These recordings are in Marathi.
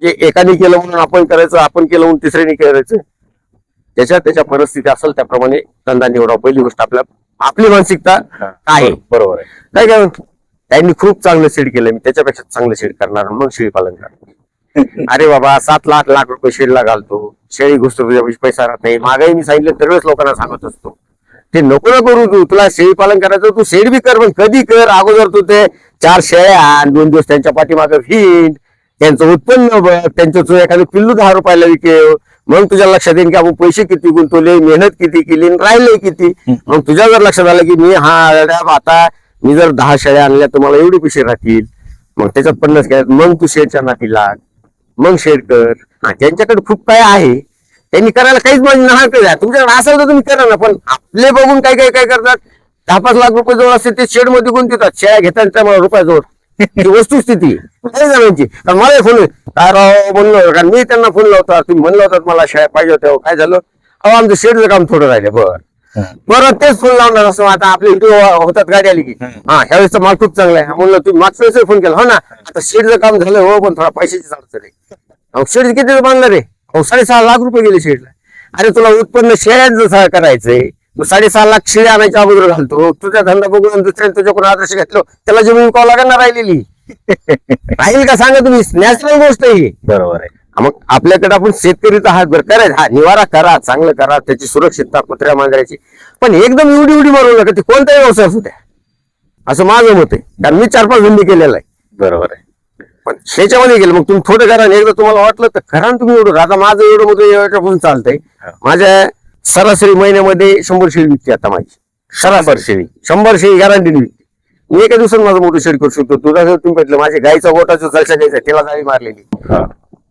म्हणजे एकाने केलं म्हणून आपण करायचं, आपण केलं म्हणून तिसऱ्याने करायचं. त्याच्या परिस्थिती असेल त्याप्रमाणे धंदा निवडा. पहिली गोष्ट आपली मानसिकता काय आहे. बरोबर आहे. काय काय त्यांनी खूप चांगलं शेड केलं, मी त्याच्यापेक्षा चांगलं शेड करणार, मग शेळी पालन करणार. अरे बाबा 7 लाख रुपये शेडला घालतो, शेळी घुसतो, तुझ्या पैसा राहत नाही. मागाई मी सांगितलं दरवेळेस लोकांना सांगत असतो, ते नको ना करू. तुला शेळी पालन करायचं, तू शेड बी कर, पण कधी कर. अगोदर तू ते 4 शेळ्या आण, 2 दिवस त्यांच्या पाठीमागं हिंड, त्यांचं उत्पन्न बघ, त्यांचं एखादं पिल्लू 10 रुपयाला विकेव. मग तुझ्या लक्षात येईल की आपण पैसे किती गुंतवले, मेहनत किती केली, राहिले किती. मग तुझ्या जर लक्षात आलं की मी आता मी जर 10 शेळ्या आणल्या तर मला एवढे पैसे राहतील, मग त्याच्यात 50 घ्या, मग तू शेडच्या नाती लाग, मग शेड कर. त्यांच्याकडे खूप काय आहे, त्यांनी करायला काहीच म्हणजे नाही. तुमच्याकडे असेल तर तुम्ही करा ना, पण आपले बघून काय करतात. 10-5 लाख रुपये जवळ असते ते शेड मध्ये गुंतवतात, शेळ्या घेतात त्यामुळे रुपयाजवळ. ही वस्तुस्थिती काही जणांची. मला फोन काय राव म्हणलं, कारण मी त्यांना फोन लावतो, तुम्ही म्हणलं होतात मला शेळ्या पाहिजे होत्या, काय झालं, अहो आमचं शेडचं काम थोडं राहिले. बरं तेच फोन लावणार असं. आता आपले व्हिडिओ होतात, गाडी आली की ह्यावेळेसचा माल खूप चांगला आहे म्हणलं, तुम्ही मागच्या वेळेस फोन केला हो ना, आता शेडचं काम झालं हो, पण थोडा पैशाची अडचण आहे. शेड किती बांधणार आहे? 6.5 लाख रुपये गेले शेडला. अरे तुला उत्पन्न शेळ्यांचं करायचंय, तू 6.5 लाख शेळ्या आणायच्या अगोदर घालतो. तुझा धंदा बघून दुसऱ्या तुझ्याकडून आदर्श घेतलो, त्याला जमीन विकावं लागणार ना राहिलेली. राहील का सांगा तुम्ही? नॅचरल गोष्ट आहे. बरोबर आहे. मग आपल्याकडे आपण शेतकरीचा हात भर करायचा, निवारा करा, चांगलं करा, त्याची सुरक्षितता कुत्र्या मांजराची, पण एकदम एवढी मारू नका. ते कोणताही व्यवसाय असू द्या, असं माझं मत आहे. कारण मी 4-5 धंदे केलेला आहे. बरोबर आहे. पण त्याच्यामध्ये गेलं मग तुम्ही थोडं करा, एकदा तुम्हाला वाटलं तर खरा तुम्ही एवढं. आता माझं एवढं मोठं चालतंय. माझ्या सरासरी महिन्यामध्ये 100 शेळी विकते आता माझी. सरासरी 100 शेळी गॅरंटीने विकते मी. एका दिवसात माझं मोठं शेड करू शकतो. तुला तुम्ही म्हटलं माझ्या गाईचा गोटाचा जलसा घ्यायचा, त्याला जाळी मारलेली.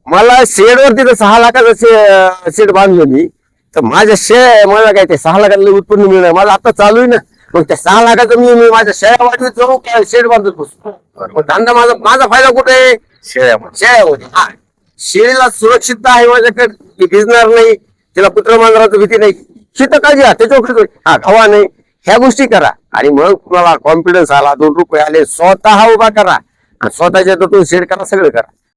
मला शेडवरती तर 6 लाखाचं शेड बांधलं मी, तर माझ्या मला काय ते 6 लाखाचं उत्पन्न मिळणार. माझं आता चालू आहे ना, मग त्या 6 लाखाचं मी माझ्या शेळ्या वाटवीत जाऊ काय शेड बांधत बसतो. धंदा माझा फायदा कुठे आहे? शेळ्यामध्ये. शेळीला सुरक्षितता आहे माझ्याकडे, ती भिजणार नाही, तिला कुत्रा मांजराचं भीती नाही, शीत काळजी त्याच्याकडे हवा नाही. ह्या गोष्टी करा आणि मग तुम्हाला कॉन्फिडन्स आला, 2 रुपये आले, स्वतः उभा करा आणि स्वतःच्या शेड करा, सगळं करा.